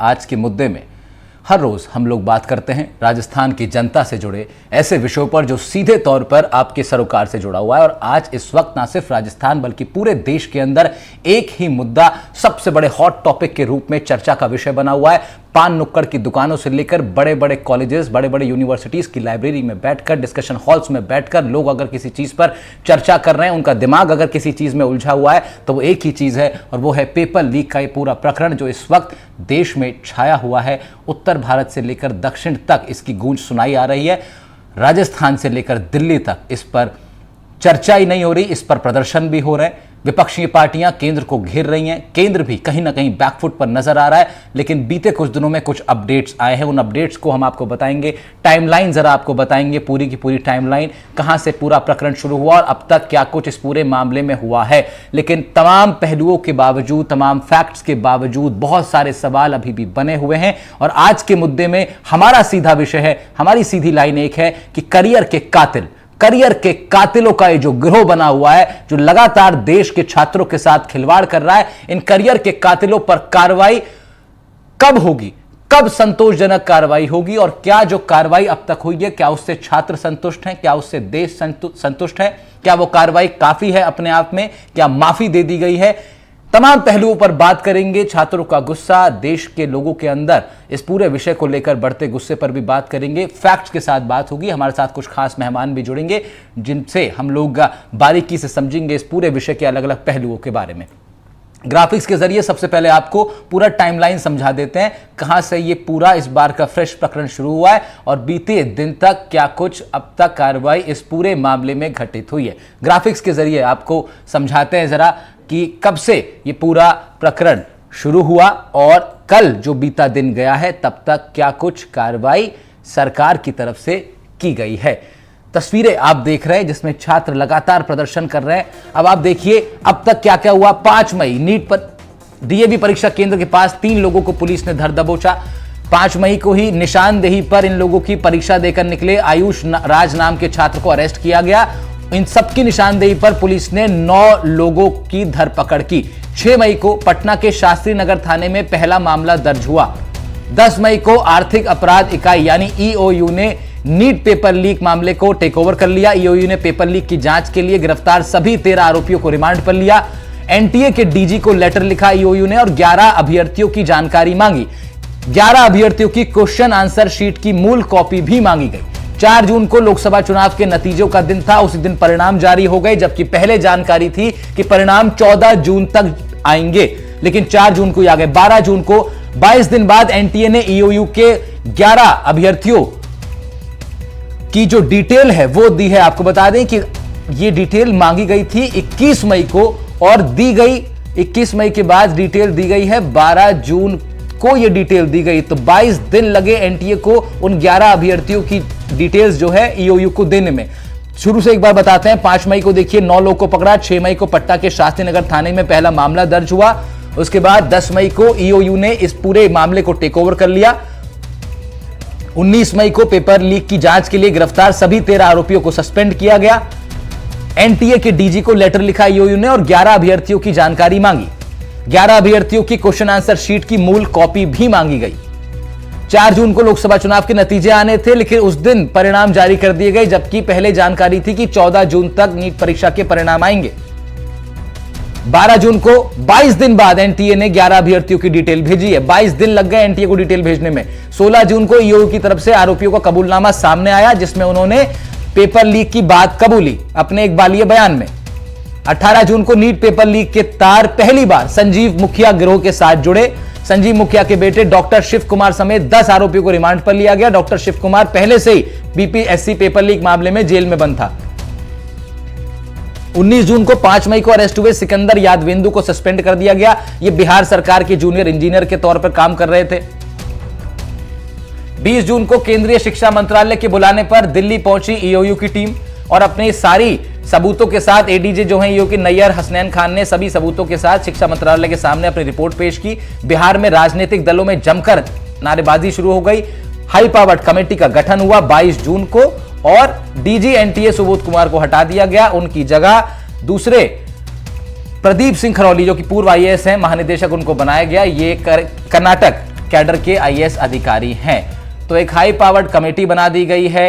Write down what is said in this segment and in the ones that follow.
आज के मुद्दे में हर रोज हम लोग बात करते हैं राजस्थान की जनता से जुड़े ऐसे विषयों पर जो सीधे तौर पर आपके सरोकार से जुड़ा हुआ है। और आज इस वक्त ना सिर्फ राजस्थान बल्कि पूरे देश के अंदर एक ही मुद्दा सबसे बड़े हॉट टॉपिक के रूप में चर्चा का विषय बना हुआ है। पान नुक्कड़ की दुकानों से लेकर बड़े बड़े कॉलेजेस, बड़े बड़े यूनिवर्सिटीज की लाइब्रेरी में बैठकर, डिस्कशन हॉल्स में बैठकर लोग अगर किसी चीज पर चर्चा कर रहे हैं, उनका दिमाग अगर किसी चीज में उलझा हुआ है तो वो एक ही चीज है और वो है पेपर लीक का ये पूरा प्रकरण जो इस वक्त देश में छाया हुआ है। उत्तर भारत से लेकर दक्षिण तक इसकी गूंज सुनाई आ रही है। राजस्थान से लेकर दिल्ली तक इस पर चर्चा ही नहीं हो रही, इस पर प्रदर्शन भी हो रहे हैं। विपक्षी पार्टियां केंद्र को घेर रही हैं, केंद्र भी कहीं ना कहीं बैकफुट पर नजर आ रहा है। लेकिन बीते कुछ दिनों में कुछ अपडेट्स आए हैं, उन अपडेट्स को हम आपको बताएंगे। टाइमलाइन जरा आपको बताएंगे, पूरी की पूरी टाइमलाइन, कहां से पूरा प्रकरण शुरू हुआ और अब तक क्या कुछ इस पूरे मामले में हुआ है। लेकिन तमाम पहलुओं के बावजूद, तमाम फैक्ट्स के बावजूद बहुत सारे सवाल अभी भी बने हुए हैं। और आज के मुद्दे में हमारा सीधा विषय है, हमारी सीधी लाइन एक है कि करियर के कातिलों का ये जो गिरोह बना हुआ है, जो लगातार देश के छात्रों के साथ खिलवाड़ कर रहा है, इन करियर के कातिलों पर कार्रवाई कब होगी, कब संतोषजनक कार्रवाई होगी और क्या जो कार्रवाई अब तक हुई है, क्या उससे छात्र संतुष्ट हैं, क्या उससे देश संतुष्ट है, क्या वो कार्रवाई काफी है अपने आप में, क्या माफी दे दी गई है। तमाम पहलुओं पर बात करेंगे। छात्रों का गुस्सा, देश के लोगों के अंदर इस पूरे विषय को लेकर बढ़ते गुस्से पर भी बात करेंगे। फैक्ट्स के साथ बात होगी। हमारे साथ कुछ खास मेहमान भी जुड़ेंगे जिनसे हम लोग बारीकी से समझेंगे इस पूरे विषय के अलग अलग पहलुओं के बारे में। ग्राफिक्स के जरिए सबसे पहले आपको पूरा टाइमलाइन समझा देते हैं, कहां से ये पूरा इस बार का फ्रेश प्रकरण शुरू हुआ है और बीते दिन तक क्या कुछ अब तक कार्रवाई इस पूरे मामले में घटित हुई है। ग्राफिक्स के जरिए आपको समझाते हैं जरा कि कब से ये पूरा प्रकरण शुरू हुआ और कल जो बीता दिन गया है तब तक क्या कुछ कार्रवाई सरकार की तरफ से की गई है। तस्वीरें आप देख रहे हैं जिसमें छात्र लगातार प्रदर्शन कर रहे हैं। अब आप देखिए अब तक क्या क्या हुआ। 5 मई नीट पर डीएवी परीक्षा केंद्र के पास 3 लोगों को पुलिस ने धर दबोचा। 5 मई को ही निशानदेही पर इन लोगों की परीक्षा देकर निकले आयुष राज नाम के छात्र को अरेस्ट किया गया। इन सबकी निशानदेही पर पुलिस ने 9 लोगों की धरपकड़ की। 6 मई को पटना के शास्त्री नगर थाने में पहला मामला दर्ज हुआ। 10 मई को आर्थिक अपराध इकाई यानी ईओयू ने नीट पेपर लीक मामले को टेक ओवर कर लिया। ईओयू ने पेपर लीक की जांच के लिए गिरफ्तार सभी 13 आरोपियों को रिमांड पर लिया। एनटीए के डीजी को लेटर लिखा ईओयू ने और 11 अभ्यर्थियों की जानकारी मांगी। 11 अभ्यर्थियों की क्वेश्चन आंसर शीट की मूल कॉपी भी मांगी गई। 4 जून को लोकसभा चुनाव के नतीजों का दिन था, उसी दिन परिणाम जारी हो गए, जबकि पहले जानकारी थी कि परिणाम 14 जून तक आएंगे, लेकिन 4 जून को ही आ गए। 12 जून को 22 दिन बाद एनटीए ने ईओयू के 11 अभ्यर्थियों की जो डिटेल है वो दी है। आपको बता दें कि ये डिटेल मांगी गई थी 21 मई को और दी गई 21 मई के बाद डिटेल दी गई है 12 जून को ये डिटेल दी गई। तो 22 दिन लगे एनटीए को उन 11 अभ्यर्थियों की डिटेल्स जो है ईओयू को देने में। शुरू से एक बार बताते हैं। 5 मई को देखिए 9 लोग को पकड़ा। 6 मई को पटना के शास्त्री नगर थाने में पहला मामला दर्ज हुआ। उसके बाद 10 मई को ईओयू ने इस पूरे मामले को टेक ओवर कर लिया। 19 मई को पेपर लीक की जांच के लिए गिरफ्तार सभी 13 आरोपियों को सस्पेंड किया गया। एनटीए के डीजी को लेटर लिखा ईओयू ने और 11 अभ्यर्थियों की जानकारी मांगी। 11 अभ्यर्थियों की क्वेश्चन आंसर शीट की मूल कॉपी भी मांगी गई। 4 जून को लोकसभा चुनाव के नतीजे आने थे, लेकिन उस दिन परिणाम जारी कर दिए गए, जबकि पहले जानकारी थी कि 14 जून तक नीट परीक्षा के परिणाम आएंगे। 12 जून को 22 दिन बाद एनटीए ने 11 अभ्यर्थियों की डिटेल भेजी है। 22 दिन लग गए एनटीए को डिटेल भेजने में। 16 जून को ईओयू की तरफ से आरोपियों का कबूलनामा सामने आया, जिसमें उन्होंने पेपर लीक की बात कबूली अपने एक बालिए बयान में। 18 जून को नीट पेपर लीक के तार पहली बार संजीव मुखिया गिरोह के साथ जुड़े। संजीव मुखिया के बेटे डॉक्टर शिव कुमार समेत 10 आरोपियों को रिमांड पर लिया गया। डॉक्टर शिव कुमार पहले से ही बीपीएससी पेपर लीक मामले में जेल में बंद था। 19 जून को 5 मई को अरेस्ट हुए सिकंदर यादवेंदु को सस्पेंड कर दिया गया। ये बिहार सरकार के जूनियर इंजीनियर के तौर पर काम कर रहे थे। 20 जून को केंद्रीय शिक्षा मंत्रालय के बुलाने पर दिल्ली पहुंची ईओयू की टीम और अपनी सारी सबूतों के साथ एडीजे जो हैं ईओयू के नैयर हसनैन खान ने सभी सबूतों के साथ शिक्षा मंत्रालय के सामने अपनी रिपोर्ट पेश की। बिहार में राजनीतिक दलों में जमकर नारेबाजी शुरू हो गई। हाई पावर्ड कमेटी का गठन हुआ 22 जून को और डीजी एनटीए सुबोध कुमार को हटा दिया गया। उनकी जगह दूसरे प्रदीप सिंह खरौली जो कि पूर्व आईएएस हैं महानिदेशक, उनको बनाया गया। ये कर्नाटक कैडर के आईएएस अधिकारी हैं। तो एक हाई पावर्ड कमेटी बना दी गई है,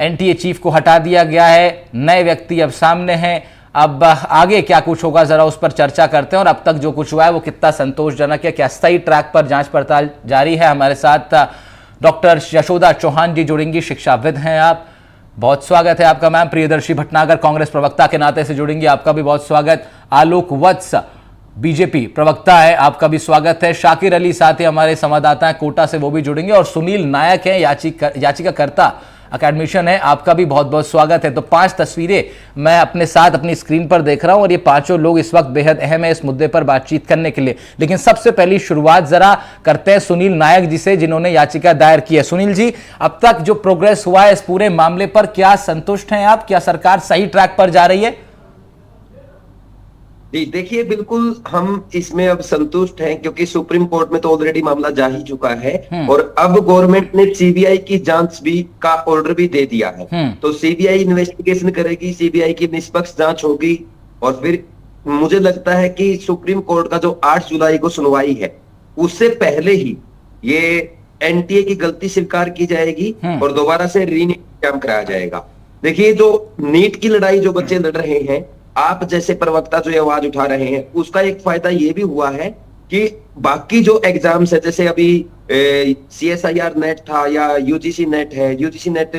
एनटीए चीफ को हटा दिया गया है, नए व्यक्ति अब सामने हैं। अब आगे क्या कुछ होगा जरा उस पर चर्चा करते हैं, और अब तक जो कुछ हुआ है वो कितना संतोषजनक है, क्या सही ट्रैक पर जांच पड़ताल जारी है। हमारे साथ डॉक्टर यशोदा चौहान जी जुड़ेंगी, शिक्षाविद हैं आप, बहुत स्वागत है आपका मैम। प्रियदर्शी भटनागर कांग्रेस प्रवक्ता के नाते से जुड़ेंगी, आपका भी बहुत स्वागत। आलोक वत्स बीजेपी प्रवक्ता है, आपका भी स्वागत है। शाकिर अली साथ ही हमारे संवाददाता हैं कोटा से, वो भी जुड़ेंगे। और सुनील नायक हैं, याचिकाकर्ता अकेडमिशियन है, आपका भी बहुत बहुत स्वागत है। तो 5 तस्वीरें मैं अपने साथ अपनी स्क्रीन पर देख रहा हूं और ये पांचों लोग इस वक्त बेहद अहम है इस मुद्दे पर बातचीत करने के लिए। लेकिन सबसे पहली शुरुआत जरा करते हैं सुनील नायक जी से, जिन्होंने याचिका दायर की है। सुनील जी, अब तक जो प्रोग्रेस हुआ है इस पूरे मामले पर, क्या संतुष्ट हैं आप? क्या सरकार सही ट्रैक पर जा रही है? जी देखिए, बिल्कुल हम इसमें अब संतुष्ट हैं, क्योंकि सुप्रीम कोर्ट में तो ऑलरेडी मामला जा ही चुका है और अब गवर्नमेंट ने सीबीआई की जांच भी का ऑर्डर भी दे दिया है। तो सीबीआई इन्वेस्टिगेशन करेगी, सीबीआई की निष्पक्ष जांच होगी और फिर मुझे लगता है कि सुप्रीम कोर्ट का जो 8 जुलाई को सुनवाई है उससे पहले ही ये एनटीए की गलती स्वीकार की जाएगी और दोबारा से रीनीट एग्जाम कराया जाएगा। देखिए, जो नीट की लड़ाई जो बच्चे लड़ रहे हैं, आप जैसे प्रवक्ता जो आवाज उठा रहे हैं, उसका एक फायदा ये भी हुआ है कि बाकी जो एग्जाम्स है, जैसे अभी CSIR नेट था या यूजीसी नेट है, यूजीसी नेट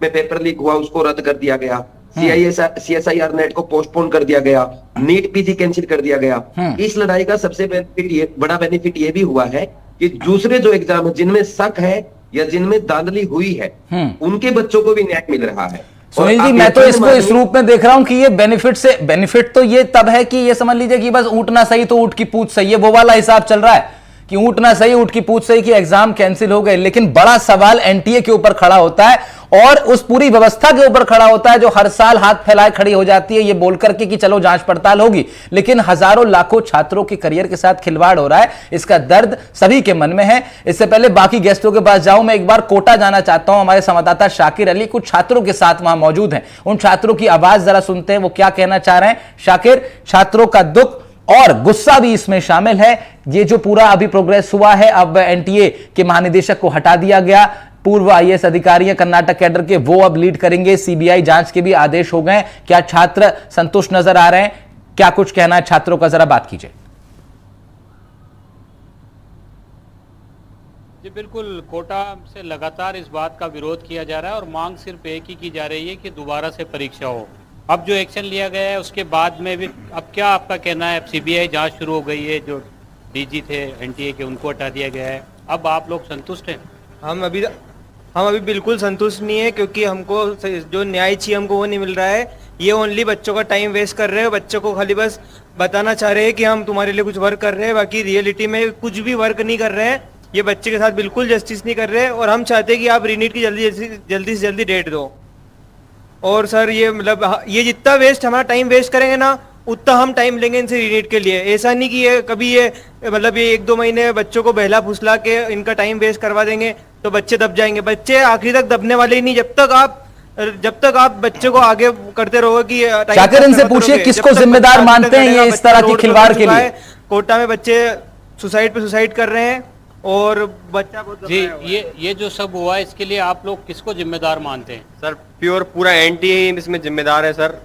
में पेपर लीक हुआ, उसको रद्द कर दिया गया। CSIR नेट को पोस्टपोन कर दिया गया, नीट पीजी कैंसिल कर दिया गया। इस लड़ाई का सबसे बड़ा बेनिफिट ये भी हुआ है कि दूसरे जो एग्जाम है जिनमें शक है या जिनमें धांधली हुई है, उनके बच्चों को भी न्याय मिल रहा है। सुनील जी, मैं तो इसको इस रूप में देख रहा हूं कि ये बेनिफिट तो ये तब है कि ये समझ लीजिए कि बस ऊँट ना सही तो ऊँट की पूछ सही है, वो वाला हिसाब चल रहा है कि ऊँट ना सही ऊँट की पूछ सही, कि एग्जाम कैंसिल हो गए। लेकिन बड़ा सवाल एनटीए के ऊपर खड़ा होता है और उस पूरी व्यवस्था के ऊपर खड़ा होता है जो हर साल हाथ फैलाए खड़ी हो जाती है ये बोल करके कि चलो जांच पड़ताल होगी, लेकिन हजारों लाखों छात्रों के करियर के साथ खिलवाड़ हो रहा है। इसका दर्द सभी के मन में है। इससे पहले बाकी गेस्टों के पास जाऊं, मैं एक बार कोटा जाना चाहता हूं। हमारे संवाददाता शाकिर अली कुछ छात्रों के साथ वहां मौजूद हैं, उन छात्रों की आवाज जरा सुनते हैं, वो क्या कहना चाह रहे हैं। शाकिर, छात्रों का दुख और गुस्सा भी इसमें शामिल है। ये जो पूरा अभी प्रोग्रेस हुआ है, अब एनटीए के महानिदेशक को हटा दिया गया, पूर्व आईएएस अधिकारी हैं कर्नाटक कैडर के, वो अब लीड करेंगे, सीबीआई जांच के भी आदेश हो गए। क्या छात्र संतुष्ट नजर आ रहे हैं? क्या कुछ कहना है छात्रों का, जरा बात कीजिए। जी बिल्कुल, कोटा से लगातार इस बात का विरोध किया जा रहा है और मांग सिर्फ एक ही की जा रही है कि दोबारा से परीक्षा हो। अब जो एक्शन लिया गया है उसके बाद में भी अब क्या आपका कहना है? अब सीबीआई जांच शुरू हो गई है, जो डीजी थे एनटीए के उनको हटा दिया गया है, अब आप लोग संतुष्ट हैं? हम अभी बिल्कुल संतुष्ट नहीं है, क्योंकि हमको जो न्याय चाहिए हमको वो नहीं मिल रहा है। ये ओनली बच्चों का टाइम वेस्ट कर रहे हैं, बच्चों को खाली बस बताना चाह रहे हैं कि हम तुम्हारे लिए कुछ वर्क कर रहे हैं, बाकी रियलिटी में कुछ भी वर्क नहीं कर रहे हैं। ये बच्चे के साथ बिल्कुल जस्टिस नहीं कर रहे हैं और हम चाहते हैं कि आप रीनीट की जल्दी से जल्दी डेट दो। और सर ये मतलब ये जितना वेस्ट हमारा टाइम वेस्ट करेंगे ना, उतना हम टाइम लेंगे इनसे रीनीट के लिए। ऐसा नहीं कि ये कभी ये मतलब ये 1-2 महीने बच्चों को बहला फुसला के इनका टाइम वेस्ट करवा देंगे तो बच्चे दब जाएंगे। बच्चे आखिरी तक दबने वाले ही नहीं, जब तक आप बच्चे को आगे करते रहोगे कि शाकिर, इनसे पूछिए किसको जिम्मेदार मानते हैं ये इस तरह की खिलवाड़ के लिए? कोटा में बच्चे सुसाइड कर रहे हैं और बच्चा बहुत जी ये जो सब हुआ है इसके लिए आप लोग किसको जिम्मेदार मानते हैं? सर प्योर पूरा एनटीए ही इसमें जिम्मेदार है सर।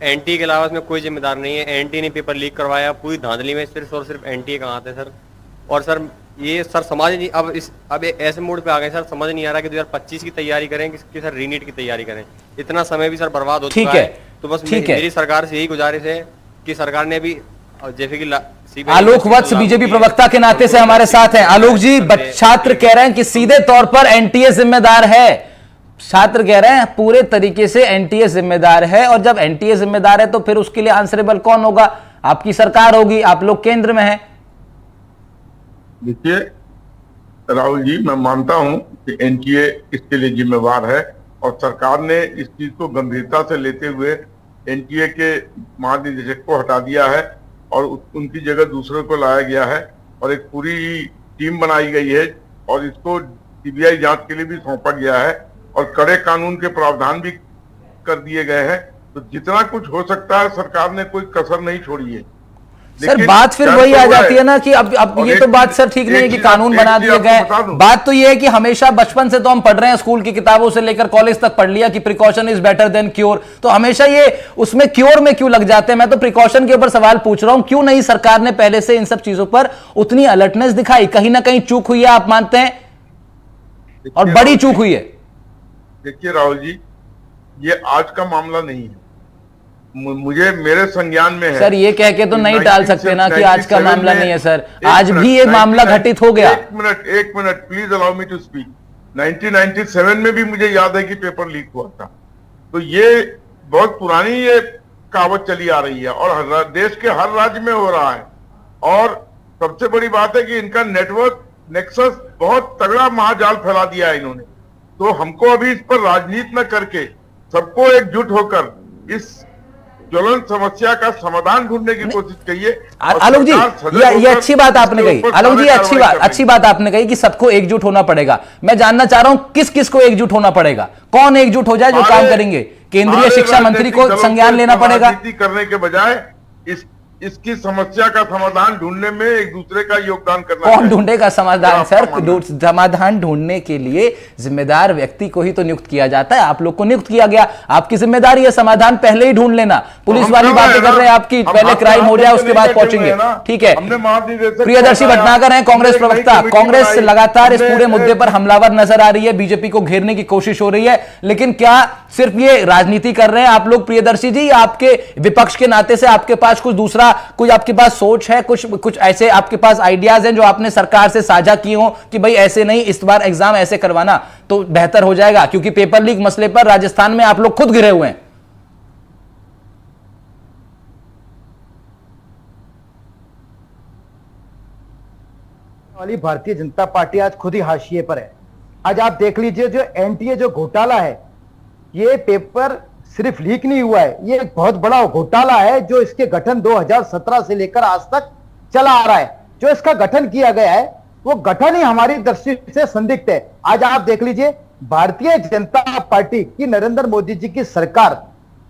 एनटीए के अलावा इसमें कोई जिम्मेदार नहीं है। एनटीए ने पेपर लीक करवाया, पूरी धांधली में सिर्फ और सिर्फ एनटीए का हाथ है सर। और सर ये सर समझ नहीं, अब ऐसे मोड पे आ गए सर, समझ नहीं आ रहा कि 2025 की तैयारी करें कि सर रीनीट की तैयारी करें। इतना समय भी सर बर्बाद हो चुका है। तो बस मेरी सरकार से यही गुजारिश है कि सरकार ने भी जैसे कि आलोक वत्स बीजेपी प्रवक्ता के नाते से हमारे साथ हैं। आलोक जी, छात्र कह रहे हैं कि सीधे तौर पर एनटीए जिम्मेदार है। छात्र कह रहे हैं पूरे तरीके से एनटीए जिम्मेदार है, और जब एनटीए जिम्मेदार है तो फिर उसके लिए आंसरेबल कौन होगा? आपकी सरकार होगी, आप लोग केंद्र में हैं। देखिए राहुल जी, मैं मानता हूं कि एनटीए इसके लिए जिम्मेवार है और सरकार ने इस चीज को गंभीरता से लेते हुए एनटीए के महानिदेशक को हटा दिया है और उनकी जगह दूसरे को लाया गया है और एक पूरी टीम बनाई गई है और इसको सीबीआई जांच के लिए भी सौंपा गया है और कड़े कानून के प्रावधान भी कर दिए गए हैं। तो जितना कुछ हो सकता है सरकार ने कोई कसर नहीं छोड़ी है। सर बात फिर वही आ जाती है ना कि अब ये तो बात सर ठीक नहीं है कि कानून बना दिए गए। बात तो ये है कि हमेशा बचपन से तो हम पढ़ रहे हैं, स्कूल की किताबों से लेकर कॉलेज तक पढ़ लिया कि precaution is better than cure, तो हमेशा ये उसमें क्योर में क्यों लग जाते हैं। मैं तो प्रिकॉशन के ऊपर सवाल पूछ रहा हूं, क्यों नहीं सरकार ने पहले से इन सब चीजों पर उतनी अलर्टनेस दिखाई? कहीं ना कहीं चूक हुई है, आप मानते हैं? और बड़ी चूक हुई है। देखिए राहुल जी, ये आज का मामला नहीं है, मुझे मेरे संज्ञान में है। सर ये कह के तो नहीं टाल सकते ना कि आज का मामला नहीं है सर, आज भी ये मामला घटित हो गया। एक minute please allow me to speak. 1997 में भी मुझे याद है कि पेपर लीक हुआ था, तो ये बहुत पुरानी ये कहावत चली आ रही है और देश के हर राज्य में हो रहा है। और सबसे बड़ी बात है कि इनका नेटवर्क नेक्सस बहुत तगड़ा महाजाल फैला दिया है इन्होंने। तो हमको अभी इस पर राजनीति न करके सबको एकजुट होकर इस ज्वलंत समस्या का समाधान ढूंढने की कोशिश करिए। आलोक जी ये अच्छी बात आपने कही, आलोक जी अच्छी बात आपने कही कि सबको एकजुट होना पड़ेगा। मैं जानना चाह रहा हूं किस किस को एकजुट होना पड़ेगा, कौन एकजुट हो जाए जो काम करेंगे? केंद्रीय शिक्षा मंत्री को संज्ञान लेना पड़ेगा। राजनीति करने के बजाय इसकी समस्या का समाधान ढूंढने में एक दूसरे का योगदान करना। कौन ढूंढेगा समाधान सर? समाधान ढूंढने के लिए जिम्मेदार व्यक्ति को ही तो नियुक्त किया जाता है। आप लोग को नियुक्त किया गया, आपकी जिम्मेदारी है समाधान पहले ही ढूंढ लेना। पुलिस वाली बातें कर रहे हैं आपकी, पहले क्राइम हो जाए उसके बाद पहुंचेंगे, ठीक है। प्रियदर्शी भटनागर हैं कांग्रेस प्रवक्ता। कांग्रेस लगातार इस पूरे मुद्दे पर हमलावर नजर आ रही है, बीजेपी को घेरने की कोशिश हो रही है, लेकिन क्या सिर्फ ये राजनीति कर रहे हैं आप लोग प्रियदर्शी जी? आपके विपक्ष के नाते से आपके पास कुछ दूसरा, कुछ आपके पास सोच है, कुछ ऐसे आपके पास आइडियाज हैं जो आपने सरकार से साझा किए हो कि भाई ऐसे नहीं, इस बार एग्जाम ऐसे करवाना तो बेहतर हो जाएगा? क्योंकि पेपर लीक मसले पर राजस्थान में आप लोग खुद घिरे हुए हैं। वाली भारतीय जनता पार्टी आज खुद ही हाशिए पर है। आज आप देख लीजिए जो एनटीए जो घोटाला है, ये पेपर सिर्फ लीक नहीं हुआ है, ये एक बहुत बड़ा घोटाला है जो इसके गठन 2017 से लेकर आज तक चला आ रहा है। जो इसका गठन किया गया है वो गठन ही हमारी दृष्टि से संदिग्ध है। आज आप देख लीजिए भारतीय जनता पार्टी की नरेंद्र मोदी जी की सरकार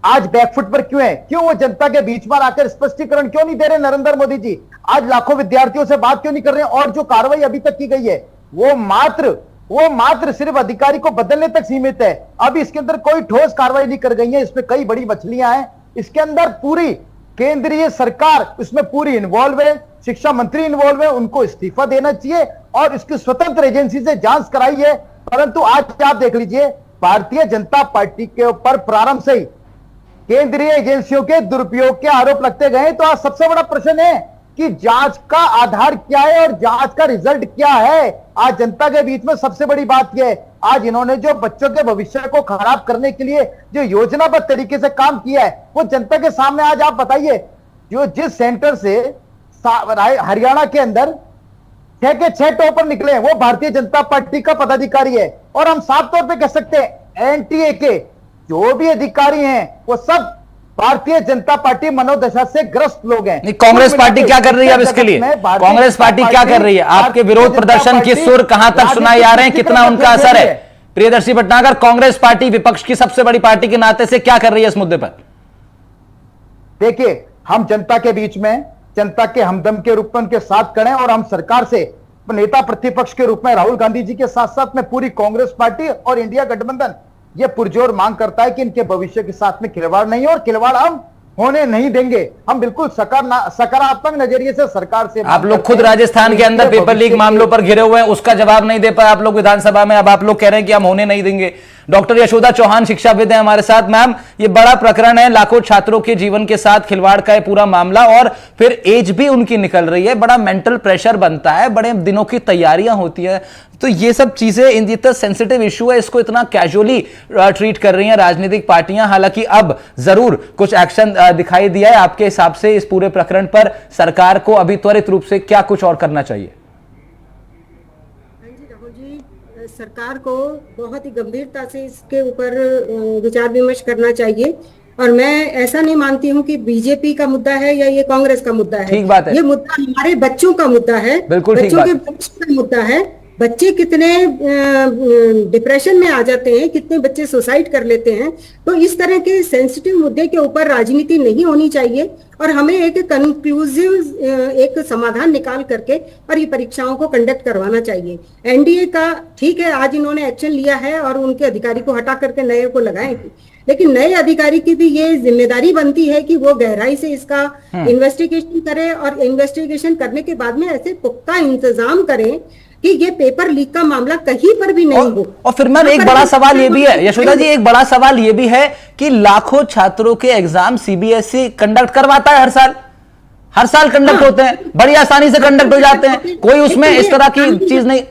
आज बैकफुट पर क्यों है? क्यों वो जनता के बीच में आकर स्पष्टीकरण क्यों नहीं दे रहे नरेंद्र मोदी जी? आज लाखों विद्यार्थियों से बात क्यों नहीं कर रहे? और जो कार्रवाई अभी तक की गई है वो मात्र सिर्फ अधिकारी को बदलने तक सीमित है। अब इसके अंदर कोई ठोस कार्रवाई नहीं कर गई है। इसमें कई बड़ी मछलियां हैं, इसके अंदर पूरी केंद्रीय सरकार इसमें पूरी इन्वॉल्व है, शिक्षा मंत्री इन्वॉल्व है, उनको इस्तीफा देना चाहिए और इसकी स्वतंत्र एजेंसी से जांच कराई है। परंतु आज आप देख लीजिए भारतीय जनता पार्टी के ऊपर प्रारंभ से ही केंद्रीय एजेंसियों के दुरुपयोग के आरोप लगते गए। तो आज सबसे बड़ा प्रश्न है कि जांच का आधार क्या है और जांच का रिजल्ट क्या है? आज जनता के बीच में सबसे बड़ी बात यह है, आज इन्होंने जो बच्चों के भविष्य को खराब करने के लिए जो योजनाबद्ध तरीके से काम किया है वो जनता के सामने आज आप बताइए। जो जिस सेंटर से हरियाणा के अंदर 6 के 6 टॉपर निकले वो भारतीय जनता पार्टी का पदाधिकारी है। और हम साफ तौर पर कह सकते हैं एनटीए के जो भी अधिकारी हैं वो सब भारतीय जनता पार्टी मनोदशा से ग्रस्त लोग हैं। नहीं, कांग्रेस पार्टी क्या कर रही है अब इसके लिए? कांग्रेस पार्टी क्या कर रही है? आपके विरोध प्रदर्शन के सुर कहां तक सुनाए जा रहे हैं? कितना उनका असर है? प्रियदर्शी भटनागर, कांग्रेस पार्टी विपक्ष की सबसे बड़ी पार्टी के नाते से क्या कर रही है इस मुद्दे पर? देखिए, हम जनता के बीच में जनता के हमदम के रूप में उनके साथ खड़े हैं और हम सरकार से नेता प्रतिपक्ष के रूप में राहुल गांधी जी के साथ साथ में पूरी कांग्रेस पार्टी और इंडिया गठबंधन ये पुरजोर मांग करता है कि इनके भविष्य के साथ में खिलवाड़ नहीं हो और खिलवाड़ हम होने नहीं देंगे। हम बिल्कुल सकारात्मक नजरिए से सरकार से आप लोग खुद राजस्थान के अंदर पेपर लीक मामलों पर घिरे हुए हैं, उसका जवाब नहीं दे पाए आप लोग विधानसभा में। अब आप लोग कह रहे हैं कि हम होने नहीं देंगे। डॉक्टर यशोदा चौहान शिक्षाविद हैं हमारे साथ। मैम, ये बड़ा प्रकरण है, लाखों छात्रों के जीवन के साथ खिलवाड़ का है पूरा मामला, और फिर एज भी उनकी निकल रही है, बड़ा मेंटल प्रेशर बनता है, बड़े दिनों की तैयारियां होती है। तो ये सब चीजें, इतना सेंसिटिव इशू है, इसको इतना कैजुअली ट्रीट कर रही हैं राजनीतिक पार्टियां। हालांकि अब जरूर कुछ एक्शन दिखाई दिया है। आपके हिसाब से इस पूरे प्रकरण पर सरकार को अभी त्वरित रूप से क्या कुछ और करना चाहिए? सरकार को बहुत ही गंभीरता से इसके ऊपर विचार विमर्श करना चाहिए। और मैं ऐसा नहीं मानती हूं कि बीजेपी का मुद्दा है या ये कांग्रेस का मुद्दा है। ठीक बात है। ये मुद्दा हमारे बच्चों का मुद्दा है, बिल्कुल बच्चों के भविष्य का मुद्दा है। बच्चे कितने डिप्रेशन में आ जाते हैं, कितने बच्चे सुसाइड कर लेते हैं। तो इस तरह के सेंसिटिव मुद्दे के ऊपर राजनीति नहीं होनी चाहिए और हमें एक कंक्लूसिव एक समाधान निकाल करके और ये परीक्षाओं को कंडक्ट करवाना चाहिए। एनडीए का ठीक है, आज इन्होंने एक्शन लिया है और उनके अधिकारी को हटा करके नए को लगाए, लेकिन नए अधिकारी की भी ये जिम्मेदारी बनती है कि वो गहराई से इसका इन्वेस्टिगेशन करे और इन्वेस्टिगेशन करने के बाद में ऐसे पुख्ता इंतजाम करें कि ये पेपर लीक का मामला कहीं पर भी नहीं हो। और फिर मैम एक बड़ा सवाल ये भी है यशोदा जी, एक बड़ा सवाल ये भी है कि लाखों छात्रों के एग्जाम सीबीएसई कंडक्ट करवाता है हर साल कंडक्ट होते हैं, बड़ी आसानी से कंडक्ट हो जाते हैं, कोई उसमें इस तरह की चीज नहीं।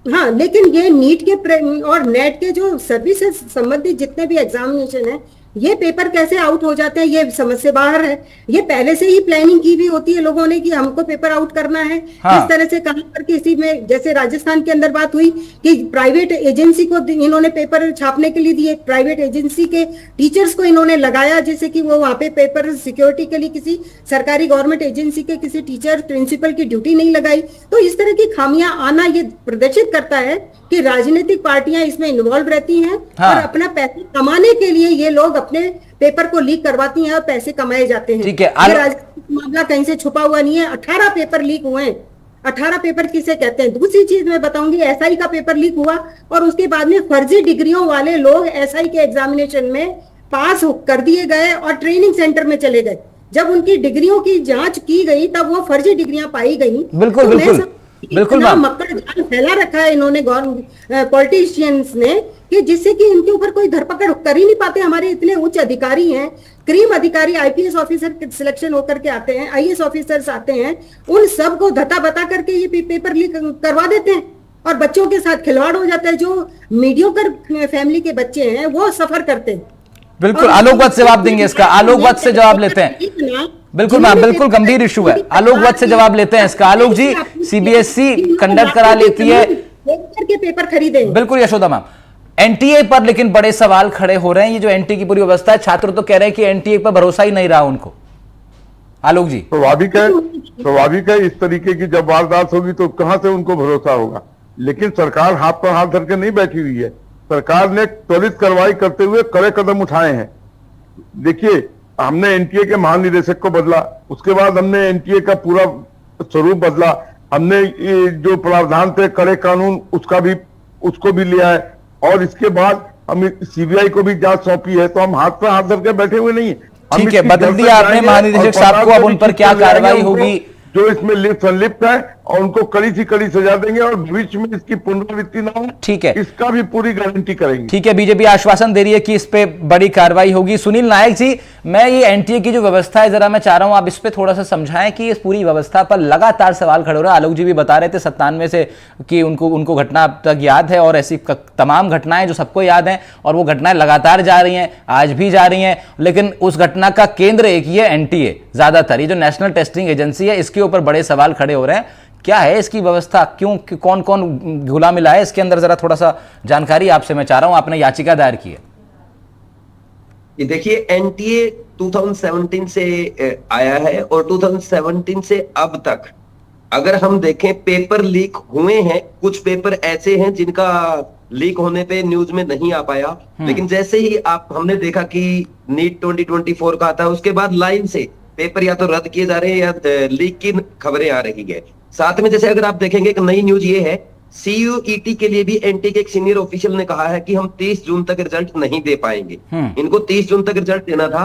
हाँ, लेकिन ये नीट के और नेट के जो सर्विस से संबंधित जितने भी एग्जामिनेशन है, ये पेपर कैसे आउट हो जाते हैं, ये समझ से बाहर है। ये पहले से ही प्लानिंग की भी होती है लोगों ने कि हमको पेपर आउट करना है। हाँ। इस तरह से कहां पर किसी में, जैसे राजस्थान के अंदर बात हुई कि प्राइवेट एजेंसी को इन्होंने पेपर छापने के लिए दिए, प्राइवेट एजेंसी के टीचर्स को इन्होंने लगाया, जैसे कि वो वहां पे पेपर सिक्योरिटी के लिए किसी सरकारी गवर्नमेंट एजेंसी के किसी टीचर प्रिंसिपल की ड्यूटी नहीं लगाई। तो इस तरह की खामियां आना ये प्रदर्शित करता है कि राजनीतिक पार्टियां इसमें इन्वॉल्व रहती हैं। हाँ। और अपना पैसे कमाने के लिए ये लोग अपने पेपर को लीक करवाती हैं और पैसे कमाए जाते हैं। ठीक है, ये राजनीतिक मामला कहीं से छुपा हुआ नहीं है। 18 पेपर लीक हुए हैं। 18 पेपर किसे कहते हैं? दूसरी चीज मैं बताऊंगी, एसआई का पेपर लीक हुआ और उसके बाद में फर्जी डिग्रियों वाले लोग एसआई के एग्जामिनेशन में पास कर दिए गए और ट्रेनिंग सेंटर में चले गए। जब उनकी डिग्रियों की जांच की गई तब वो फर्जी डिग्रियां पाई गई। बिल्कुल तो बिल्कुल बिल्कुल मैम, मक्खन जाल फैला रखा है इन्होंने पॉलिटिशियंस ने कि जिससे कि इनके ऊपर कोई धरपकड़ कर ही नहीं पाते। हमारे इतने उच्च अधिकारी हैं, क्रीम अधिकारी, आईपीएस ऑफिसर सिलेक्शन होकर के आते हैं, आईएएस ऑफिसर्स आते हैं, उन सब को धता बता करके ये पेपर लीक करवा देते हैं और बच्चों के साथ खिलवाड़ हो जाता है। जो मीडियोकर फैमिली के बच्चे हैं वो सफर करते हैं। बिल्कुल आलोक वत्स जवाब देंगे इसका, आलोक वत्स से जवाब लेते हैं। बिल्कुल मैम, बिल्कुल गंभीर इशू है, आलोक वत्स से जवाब लेते हैं इसका। आलोक जी, सीबीएसई कंडक्ट करा लेती है के पेपर खरीदे। बिल्कुल यशोदा मैम, एनटीए पर लेकिन बड़े सवाल खड़े हो रहे हैं। ये जो एनटीए की पूरी व्यवस्था है, छात्र तो कह रहे हैं कि एनटीए पर भरोसा ही नहीं रहा उनको। आलोक जी, स्वाभाविक है इस तरीके की जब वारदात होगी तो कहां से उनको भरोसा होगा। लेकिन सरकार हाथ पर हाथ धर के नहीं बैठी हुई है। सरकार ने त्वरित कार्रवाई करते हुए कड़े कदम उठाए हैं। देखिए, हमने एनटीए के महानिदेशक को बदला, उसके बाद हमने एनटीए का पूरा स्वरूप बदला, हमने ये जो प्रावधान थे कड़े कानून उसको भी लिया है और इसके बाद हम सीबीआई को भी जांच सौंपी है। तो हम हाथ पर हाथ धर के बैठे हुए नहीं है। ठीक है, बदल दिया आपने महानिदेशक साहब को, अब उन पर क्या कार्रवाई होगी जो इसमें संलिप्त है और उनको कड़ी सी कड़ी सजा देंगे और भविष्य में इसकी पुनरावृत्ति ना हो, ठीक है, इसका भी पूरी गारंटी करेंगे। ठीक है, बीजेपी आश्वासन दे रही है कि इस पे बड़ी कार्रवाई होगी। सुनील नायक जी, मैं ये एनटीए की जो व्यवस्था है, जरा मैं चाह रहा हूं आप इस पे थोड़ा सा समझाएं कि इस पूरी व्यवस्था पर लगातार सवाल खड़े हो रहे हैं। आलोक जी भी बता रहे थे 97 से कि उनको घटना अब तक याद है और ऐसी तमाम घटनाएं जो सबको याद हैं और वो घटनाएं लगातार जा रही हैं, आज भी जा रही हैं। लेकिन उस घटना का केंद्र एक ही है, एनटीए। ज्यादातर ये जो नेशनल टेस्टिंग एजेंसी है, इसके ऊपर बड़े सवाल खड़े हो रहे हैं। क्या है इसकी व्यवस्था, क्यों, कौन कौन घुला मिला है इसके अंदर, जरा थोड़ा सा जानकारी आपसे मैं चाह रहा हूं। आपने याचिका दायर की है। ये देखिए, एनटीए 2017 से आया है और 2017 से अब तक अगर हम देखें पेपर लीक हुए हैं। कुछ पेपर ऐसे हैं जिनका लीक होने पे न्यूज में नहीं आ पाया, लेकिन जैसे ही हमने देखा कि नीट 2024 का आता है, उसके बाद लाइन से पेपर या तो रद्द किए जा रहे हैं या लीक की खबरें आ रही है। साथ में जैसे अगर आप देखेंगे, एक नई न्यूज ये है, सीयूईटी के लिए भी एनटीए के एक सीनियर ऑफिशियल ने कहा है कि हम 30 जून तक रिजल्ट नहीं दे पाएंगे। इनको 30 जून तक रिजल्ट देना था।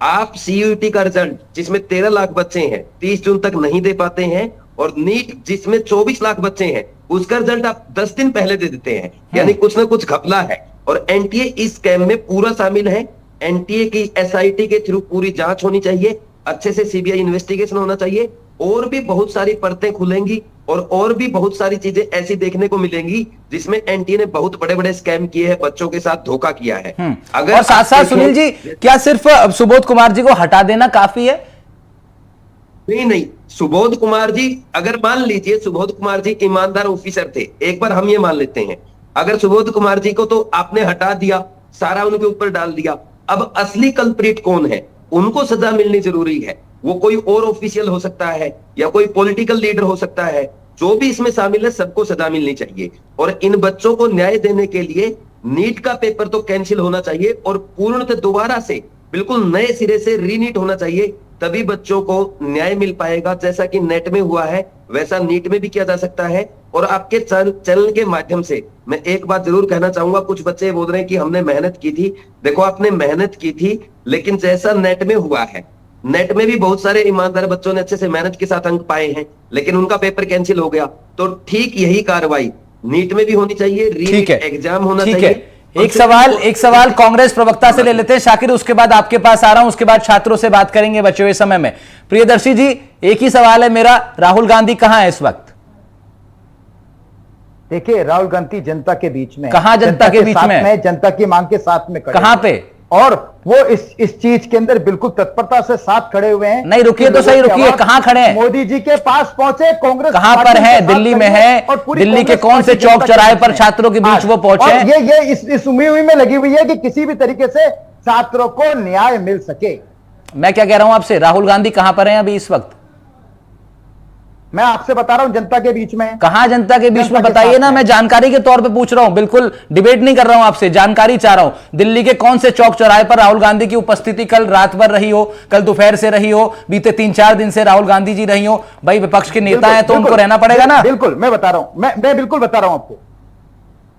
आप सीयूईटी का रिजल्ट जिसमें 13 लाख बच्चे हैं 30 जून तक नहीं दे पाते हैं, और नीट जिसमें 24 लाख बच्चे हैं उसका रिजल्ट आप 10 दिन पहले दे देते हैं। यानी कुछ ना कुछ घपला है और एनटीए इस स्कैम में पूरा शामिल है। एनटीए की एसआईटी के थ्रू पूरी जांच होनी चाहिए, अच्छे से सीबीआई इन्वेस्टिगेशन होना चाहिए, और भी बहुत सारी परतें खुलेंगी और भी बहुत सारी चीजें ऐसी देखने को मिलेंगी जिसमें एनटीए ने बहुत बड़े बड़े स्कैम किए हैं, बच्चों के साथ धोखा किया है। अगर और साथ साथ सुनील जी, क्या सिर्फ सुबोध कुमार जी को हटा देना काफी है? नहीं, सुबोध कुमार जी, अगर मान लीजिए सुबोध कुमार जी ईमानदार ऑफिसर थे, एक बार हम ये मान लेते हैं, अगर सुबोध कुमार जी को तो आपने हटा दिया, सारा उनके ऊपर डाल दिया, अब असली कल्प्रिट कौन है उनको सजा मिलनी जरूरी है। वो कोई और ऑफिशियल हो सकता है या कोई पॉलिटिकल लीडर हो सकता है जो भी इसमें शामिल है सबको सजा मिलनी चाहिए। और इन बच्चों को न्याय देने के लिए नीट का पेपर तो कैंसिल होना चाहिए और पूर्णतः दोबारा से बिल्कुल नए सिरे से रीनीट होना चाहिए, तभी बच्चों को न्याय मिल पाएगा। जैसा कि नेट में हुआ है वैसा नीट में भी किया जा सकता है। और आपके चैनल के माध्यम से मैं एक बात जरूर कहना चाहूंगा, कुछ बच्चे बोल रहे हैं कि हमने मेहनत की थी। देखो आपने मेहनत की थी, लेकिन जैसा नेट में हुआ है, नेट में भी बहुत सारे ईमानदार बच्चों ने अच्छे से मेहनत के साथ अंक पाए हैं, लेकिन उनका पेपर कैंसिल हो गया। तो ठीक यही कार्रवाई नीट में भी होनी चाहिए, रीनीट एग्जाम होना चाहिए। एक सवाल कांग्रेस प्रवक्ता से ले लेते हैं शाकिर, उसके बाद आपके पास आ रहा हूं, उसके बाद छात्रों से बात करेंगे बचे हुए समय में। प्रियदर्शी जी, एक ही सवाल है मेरा, राहुल गांधी कहां है इस वक्त? देखिए, राहुल गांधी जनता के बीच में, कहां जनता के बीच में? जनता की मांग के साथ में खड़े, कहां पे? और वो इस चीज के अंदर बिल्कुल तत्परता से साथ खड़े हुए हैं। नहीं, रुकिए तो सही, रुकिए, कहां खड़े हैं? मोदी जी के पास पहुंचे, कांग्रेस कहां पर है? दिल्ली में है? दिल्ली के कौन से चौक चौराहे पर छात्रों के बीच वो पहुंचे? ये इस उम्मीद में लगी हुई है कि किसी भी तरीके से छात्रों को न्याय मिल सके। मैं क्या कह रहा हूं आपसे, राहुल गांधी कहां पर हैं अभी इस वक्त? मैं आपसे बता रहा हूं जनता के बीच में। कहां जनता के बीच में बताइए ना, मैं जानकारी के तौर पे पूछ रहा हूं, बिल्कुल डिबेट नहीं कर रहा हूं आपसे, जानकारी चाह रहा हूं। दिल्ली के कौन से चौक चौराहे पर राहुल गांधी की उपस्थिति कल रात भर रही हो, कल दोपहर से रही हो, बीते 3-4 दिन से राहुल गांधी जी रही हो? भाई विपक्ष के नेता हैं तो उनको रहना पड़ेगा ना। बिल्कुल, मैं बता रहा हूं, मैं बिल्कुल बता रहा हूं आपको।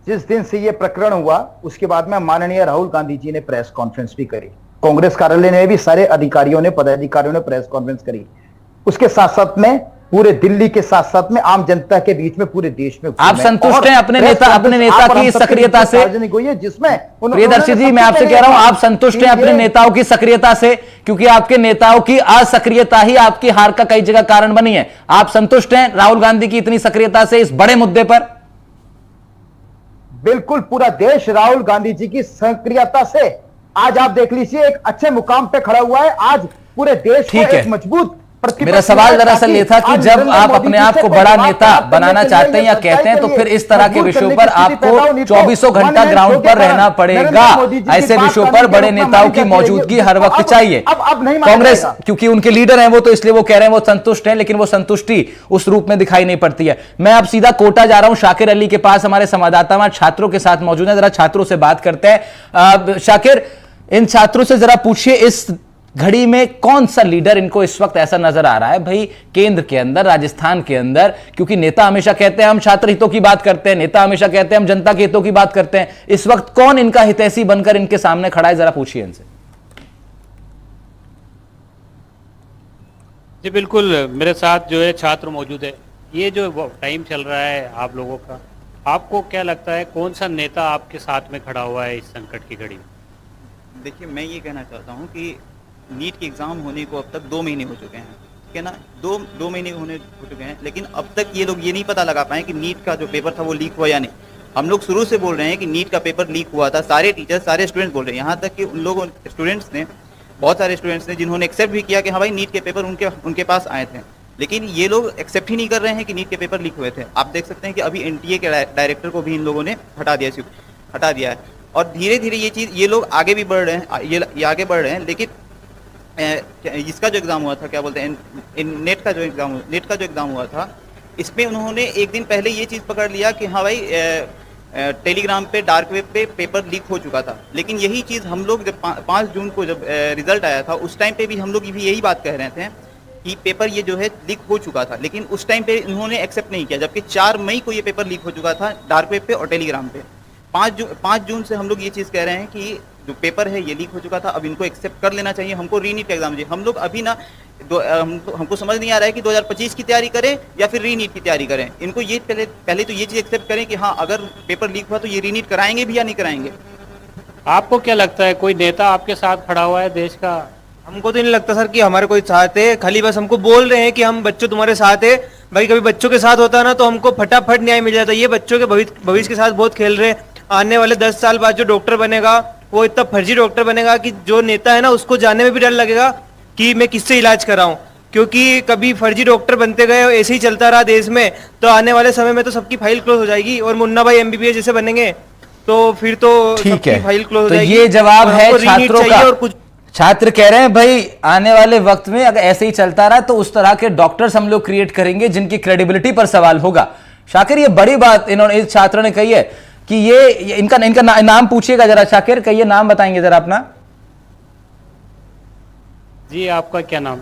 जिस दिन से यह प्रकरण हुआ उसके बाद में माननीय राहुल गांधी जी ने प्रेस कॉन्फ्रेंस भी करी, कांग्रेस कार्यालय ने भी सारे अधिकारियों ने, पदाधिकारियों ने प्रेस कॉन्फ्रेंस करी। उसके साथ साथ में पूरे दिल्ली के साथ साथ में आम जनता के बीच में पूरे देश में आप संतुष्ट हैं अपने नेता की सक्रियता से? जिसमें प्रियदर्शी जी, मैं आपसे कह रहा हूं, आप संतुष्ट हैं अपने नेताओं की सक्रियता से? क्योंकि आपके नेताओं की असक्रियता ही आपकी हार का कई जगह कारण बनी है। आप संतुष्ट हैं राहुल गांधी की इतनी सक्रियता से इस बड़े मुद्दे पर? बिल्कुल, पूरा देश राहुल गांधी जी की सक्रियता से आज आप देख लीजिए एक अच्छे मुकाम पे खड़ा हुआ है। आज पूरे देश को एक मजबूत, मेरा सवाल दरअसल ये था कि जब आप अपने आप को बड़ा नेता बनाना चाहते हैं या कहते हैं, तो फिर इस तरह के विषयों पर आपको 24 घंटा ग्राउंड पर रहना पड़ेगा। ऐसे विषयों पर बड़े नेताओं की मौजूदगी हर वक्त चाहिए। कांग्रेस, क्योंकि उनके लीडर हैं वो, तो इसलिए वो कह रहे हैं वो संतुष्ट हैं, लेकिन वो संतुष्टि उस रूप में दिखाई नहीं पड़ती है। मैं अब सीधा कोटा जा रहा हूं, शाकिर अली के पास, हमारे संवाददाता वहां छात्रों के साथ मौजूद है। जरा छात्रों से बात करते हैं। शाकिर, इन छात्रों से जरा पूछिए, इस घड़ी में कौन सा लीडर इनको इस वक्त ऐसा नजर आ रहा है भाई केंद्र के अंदर, राजस्थान के अंदर? क्योंकि नेता हमेशा कहते हैं हम छात्र हितों की बात करते हैं, नेता हमेशा कहते हैं हम जनता के हितों की बात करते हैं। इस वक्त कौन इनका हितैषी बनकर इनके सामने खड़ा है, जरा पूछिए इनसे। जी बिल्कुल, मेरे साथ जो है छात्र मौजूद है। ये जो टाइम चल रहा है आप लोगों का, आपको क्या लगता है कौन सा नेता आपके साथ में खड़ा हुआ है इस संकट की घड़ी में? देखिए, मैं ये कहना चाहता हूँ कि नीट के एग्ज़ाम होने को अब तक 2 महीने हो चुके हैं, ठीक है ना। दो महीने हो चुके हैं, लेकिन अब तक ये लोग ये नहीं पता लगा पाए कि नीट का जो पेपर था वो लीक हुआ या नहीं। हम लोग शुरू से बोल रहे हैं कि नीट का पेपर लीक हुआ था, सारे टीचर, सारे स्टूडेंट्स बोल रहे हैं। यहाँ तक कि उन लोगों स्टूडेंट्स ने, बहुत सारे स्टूडेंट्स ने जिन्होंने एक्सेप्ट भी किया कि हाँ भाई नीट के पेपर उनके पास आए थे, लेकिन ये लोग एक्सेप्ट ही नहीं कर रहे हैं कि नीट के पेपर लीक हुए थे। आप देख सकते हैं कि अभी NTA के डायरेक्टर को भी इन लोगों ने हटा दिया है। और धीरे धीरे ये चीज़, ये लोग आगे भी बढ़ रहे हैं, ये आगे बढ़ रहे हैं। लेकिन इसका जो एग्ज़ाम हुआ था, क्या बोलते हैं, नेट का जो एग्ज़ाम हुआ था, इसमें उन्होंने एक दिन पहले ये चीज़ पकड़ लिया कि हाँ भाई टेलीग्राम पे, डार्क वेब पे पेपर लीक हो चुका था। लेकिन यही चीज़ हम लोग जब 5 जून को जब रिजल्ट आया था, उस टाइम पे भी हम लोग भी यही बात कह रहे थे कि पेपर ये जो है लीक हो चुका था, लेकिन उस टाइम पे उन्होंने एक्सेप्ट नहीं किया। जबकि 4 मई को ये पेपर लीक हो चुका था डार्क वेब पे और टेलीग्राम पे। 5 जून से हम लोग ये चीज़ कह रहे हैं कि जो पेपर है ये लीक हो चुका था, अब इनको एक्सेप्ट कर लेना चाहिए, हमको रीनीट का एग्जाम चाहिए। हम लोग अभी ना हमको समझ नहीं आ रहा है कि 2025 की तैयारी करें या फिर रीनीट की तैयारी करें। इनको ये पहले तो ये चीज़ एक्सेप्ट करें कि हाँ अगर पेपर लीक हुआ तो ये रीनीट कराएंगे भी या नहीं कराएंगे। आपको क्या लगता है कोई नेता आपके साथ खड़ा हुआ है देश का? हमको तो नहीं लगता सर कि हमारे कोई साथ है, खाली बस हमको बोल रहे हैं कि हम बच्चों तुम्हारे साथ है। भाई कभी बच्चों के साथ होता ना तो हमको फटाफट न्याय मिल जाता। ये बच्चों के भविष्य के साथ बहुत खेल रहे हैं। आने वाले 10 साल बाद जो डॉक्टर बनेगा वो इतना फर्जी डॉक्टर बनेगा कि जो नेता है ना उसको जानने में भी डर लगेगा कि मैं किससे इलाज कराऊं, क्योंकि कभी फर्जी डॉक्टर बनते गए ऐसे ही चलता रहा देश में, तो आने वाले समय में तो सबकी फाइल क्लोज हो जाएगी और मुन्ना भाई MBBS जैसे बनेंगे तो फिर तो ठीक है, फाइल क्लोज हो तो जाएगी। ये जवाब है छात्रों का। और कुछ छात्र कह रहे हैं भाई आने वाले वक्त में अगर ऐसे ही चलता रहा तो उस तरह के डॉक्टर्स हम लोग क्रिएट करेंगे जिनकी क्रेडिबिलिटी पर सवाल होगा। शाकिर, ये बड़ी बात इन्होंने इस छात्र ने कही है कि ये इनका नाम पूछिएगा जरा। शाकिर, कहिए, नाम बताएंगे जरा अपना। जी, आपका क्या नाम?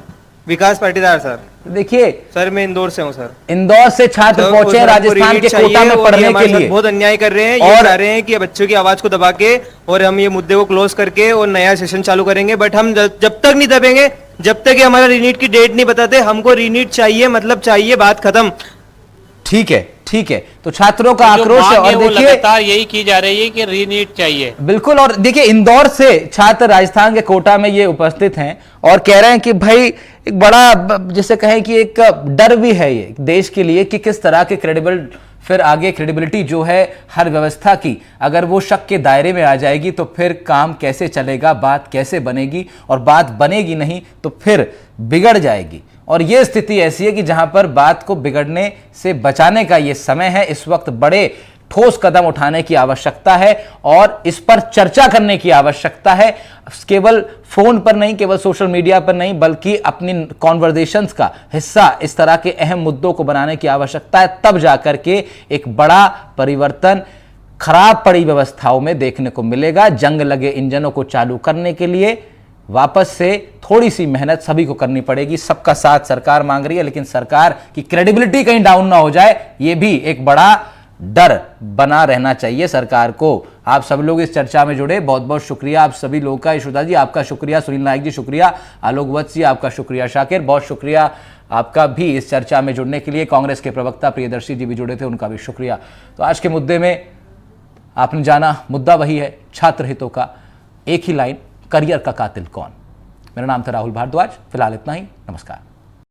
विकास पाटीदार सर। देखिए सर मैं इंदौर से हूँ सर। इंदौर से छात्र तो पहुंचे हैं राजस्थान के कोटा में पढ़ने के लिए। बहुत अन्याय कर रहे हैं, ये चाह रहे हैं कि बच्चों की आवाज को दबा के और हम ये मुद्दे को क्लोज करके और नया सेशन चालू करेंगे। बट हम जब तक नहीं दबेंगे, जब तक हमारा रीनीट की डेट नहीं बताते, हमको रीनीट चाहिए, मतलब चाहिए, बात खत्म। ठीक है, ठीक है। तो छात्रों का आक्रोश है और देखिए लगातार यही की जा रही है कि रीनीट चाहिए। बिल्कुल। और देखिए इंदौर से छात्र राजस्थान के कोटा में ये उपस्थित हैं और कह रहे हैं कि भाई एक बड़ा, जिसे कहें कि एक डर भी है ये देश के लिए कि किस तरह के फिर आगे क्रेडिबिलिटी जो है हर व्यवस्था की, अगर वो शक के दायरे में आ जाएगी तो फिर काम कैसे चलेगा, बात कैसे बनेगी, और बात बनेगी नहीं तो फिर बिगड़ जाएगी। और ये स्थिति ऐसी है कि जहां पर बात को बिगड़ने से बचाने का ये समय है। इस वक्त बड़े ठोस कदम उठाने की आवश्यकता है और इस पर चर्चा करने की आवश्यकता है। केवल फोन पर नहीं, केवल सोशल मीडिया पर नहीं, बल्कि अपनी कॉन्वर्सेशंस का हिस्सा इस तरह के अहम मुद्दों को बनाने की आवश्यकता है। तब जाकर के एक बड़ा परिवर्तन खराब पड़ी व्यवस्थाओं में देखने को मिलेगा। जंग लगे इंजनों को चालू करने के लिए वापस से थोड़ी सी मेहनत सभी को करनी पड़ेगी। सबका साथ सरकार मांग रही है, लेकिन सरकार की क्रेडिबिलिटी कहीं डाउन ना हो जाए, यह भी एक बड़ा डर बना रहना चाहिए सरकार को। आप सब लोग इस चर्चा में जुड़े, बहुत बहुत शुक्रिया आप सभी लोगों का। यशोदा जी आपका शुक्रिया, सुनील नायक जी शुक्रिया, आलोक वत्स जी आपका शुक्रिया, शाकिर बहुत शुक्रिया आपका भी इस चर्चा में जुड़ने के लिए। कांग्रेस के प्रवक्ता प्रियदर्शी जी भी जुड़े थे, उनका भी शुक्रिया। तो आज के मुद्दे में आपने जाना, मुद्दा वही है, छात्र हितों का। एक ही लाइन, करियर का कातिल कौन। मेरा नाम था राहुल भारद्वाज। फिलहाल इतना ही, नमस्कार।